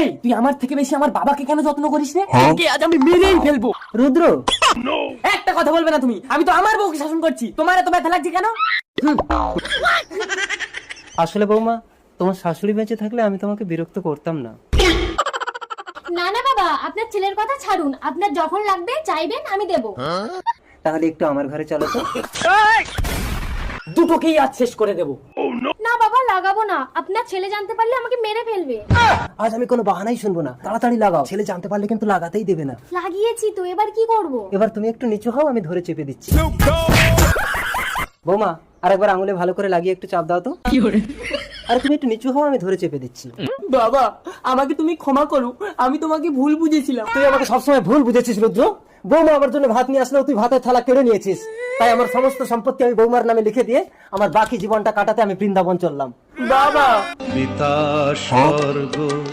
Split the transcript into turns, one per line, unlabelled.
এই তুই আমার থেকে বেশি আমার বাবাকে কেন যত্ন করিস রে? তোকে আজ আমি মেরেই ফেলবো।
রুদ্র,
একটা কথা বলবে না তুমি, আমি তো আমার বউকে শাসন করছি, তোমার এত ব্যথা লাগছে কেন?
আসলে বৌমা, তোমার শাশুড়ি বেঁচে থাকলে আমি তোমাকে বিরক্ত করতাম না।
না না বাবা, আপনার ছেলের কথা ছাড়ুন, আপনার যখন লাগবে চাইবেন আমি দেব।
তাহলে একটু আমার ঘরে চলো তো।
দুটোকেই আজ শেষ করে দেবো।
না বাবা, লাগাবো না, আপনার ছেলে জানতে পারলে আমাকে মেরে ফেলবে।
আজ আমি কোনো বাহানাই শুনবো না, তাড়াতাড়ি লাগাও। ছেলে জানতে পারলে কিন্তু লাগাতেই দেবে না।
লাগিয়েছি তো, এবার কি করব?
এবার তুমি একটু নিচু হও, আমি ধরে চেপে দিচ্ছি। বৌমা, আরেকবার আঙুলে ভালো করে লাগিয়ে একটু চাপ দাও তো। আর তুমি একটু নিচু হও, আমি ধরে চেপে দিচ্ছি।
বাবা, আমাকে তুমি ক্ষমা করো, আমি তোমাকে ভুল বুঝেছিলাম।
তুই আমাকে সবসময় ভুল বুঝেছিস রুদ্র। বৌমা আমার জন্য ভাত নিয়ে আসলেও তুই ভাতের থালা কেড়ে নিয়েছিস। তাই আমার সমস্ত সম্পত্তি আমি বৌমার নামে লিখে দিয়ে আমার বাকি জীবনটা কাটাতে আমি বৃন্দাবন চললাম।
বাবা।
পিতা স্বর্গ